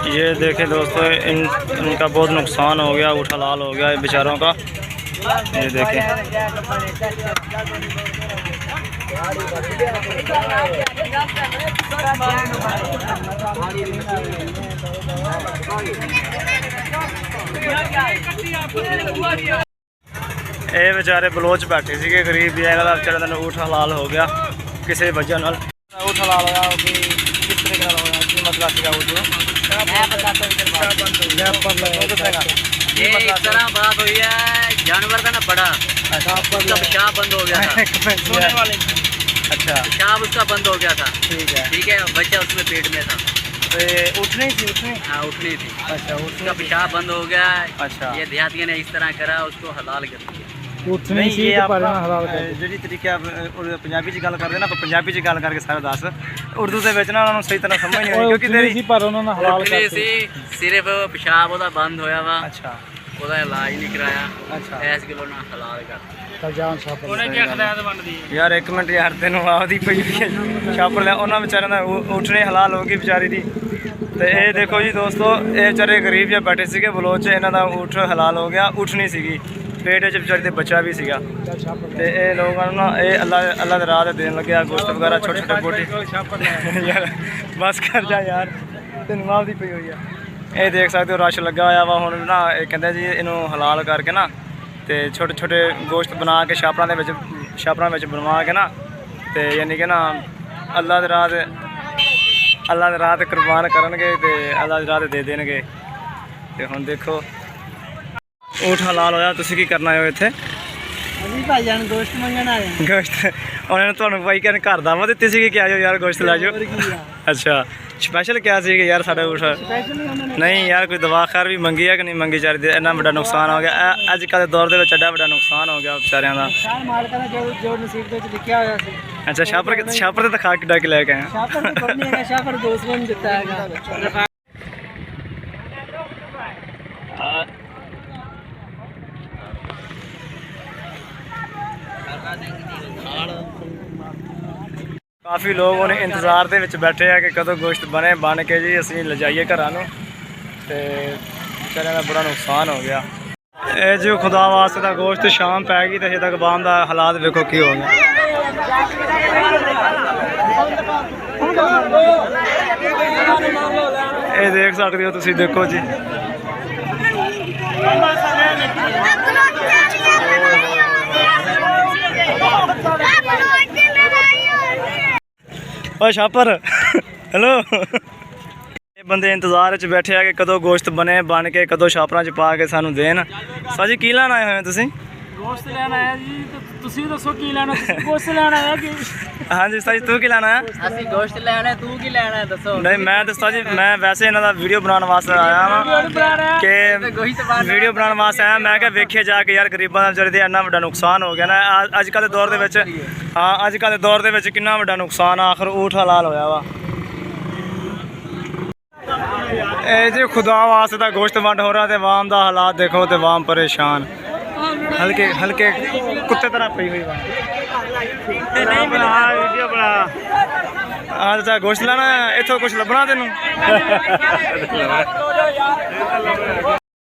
ये देखें दोस्तों, इनका बहुत नुकसान हो गया, ऊँट हलाल हो गया बेचारों का। ये देखें, ये बेचारे बलोच बैठे थे गरीब बेचारे का ऊँट हलाल हो गया किसी वजह नाल। ऊँट हलाल होया कि किस तरीके नाल होया, की मतलब सीगा ऊँट ये इस तरह बात हुई है, जानवर था ना बड़ा, उसका पेशाब बंद हो गया था। अच्छा, पेशाब उसका बंद हो गया था। ठीक है, ठीक है, बच्चा उसमें पेट में था। तो ये उठनी थी, उठनी? हाँ, उठनी थी। अच्छा, उसका पेशाब बंद हो गया। अच्छा, ये देहातियों ने इस तरह करा, उसको हलाल कर दिया। नहीं ये जी तरीके पंजाबी च गल करदे ना, पंजाबी च गल करके सारा दस, उर्दू दे विच ना उन्होंने सही तरह समझ नहीं आई क्योंकि तेरी उठनी सी, सिर्फ पेशाब ओदा बंद होया वा। अच्छा, ओदा इलाज नहीं कराया। अच्छा, ऐस किलो ना हलाल कर यार एक मिनट यार, तेन आदि पई छापड़ लिया उन्होंने बेचारे का उठने हलाल हो गई बेचारी दी। तो ये देखो जी दोस्तों, ये बेचारे गरीब जो बैठे थे बलोच, इन्हों का ऊँट हलाल हो गया, उठनी सी पेट बेचारी के बच्चा भी सीगा। तो ये लोगों ना ये अल्लाह के राह देन लगे गोश्त वगैरह छोटे छोटे बोटी यार बस कर जा यार, तेन माफ दी पई हुई है। ये देख सकते हो रश लगा हुआ वा। हुण ना कहते जी इनू हलाल करके ना तो छोटे छोटे गोश्त बना के छापड़ा बनवा के ना, तो यानी कि ना अल्लाह के राह कुर्बान करनगे ते अल्लाह की राह दे देणगे। ते हुण देखो ऊँट हलाल होया, तुसीं की करना है इत्थे? भाईजान गोश्त मंगण आए। गोश्त उन्होंने तुहानूं भाई कहने घर दावत दित्ती सी कि आ जाओ यार गोश्त लै जाओ? अच्छा, स्पैशल क्या सी कि यार साढ़े ऊँट नहीं यार कोई दवा खैर भी मंगी है कि नहीं मंगी? चार इन्ना बड़ा नुकसान हो गया अजकल के दौर के एडा बड़ा नुकसान हो गया बेचारियां दा। अच्छा, छापर तो खा के डक लैके आए। काफ़ी लोग उन्हें इंतज़ार के बैठे हैं कि कदों गोश्त बन के जी असीं ले जाइए घरां नूं, ते बेचारियां दा बड़ा नुकसान हो गया। ये जो खुदा वास्ते दा गोश्त शाम पै गई तो अजे तक बाम दा हालात वेखो की हो गया। ये देख सकते हो तुसीं, देखो जी ओ छापर हेलो, ये बंदे इंतजार च बैठे है कि कदों गोश्त बन के कदों छापरां च पा के सानू देन। साजी की लैन आए हो तुसीं? गोश्त लेना है जी, तो तुसी दसो की लेना? गोश्त लेना है कि? हाँ जी साजी, तू की लेना है? असि गोश्त लेना है, तू की लेना है दसो? नहीं मैं दसा जी, मैं वैसे इन्हां दा वीडियो बनाने वास्ते आया हाँ कि वीडियो बनाने वास्ते आया। मैं क्या वेखिए जाके यार गरीबां दा बेचारे दा इन्ना बड़ा नुकसान हो गया ना अजकल दे दौर दे विच। हाँ, अजकल दे दौर दे विच किन्ना बड़ा नुकसान आखिर ऊँट हलाल होया वा। ए जी खुदा वास्ते दा गोश्त वंड हो रहा, ते वाम दा हालात देखो, ते वाम परेशान हल्के हल्के कुत्ते तरह पई हुई वा। वीडियो बना अच्छा, गोश्त लाना इथों कुछ लभना तेनू?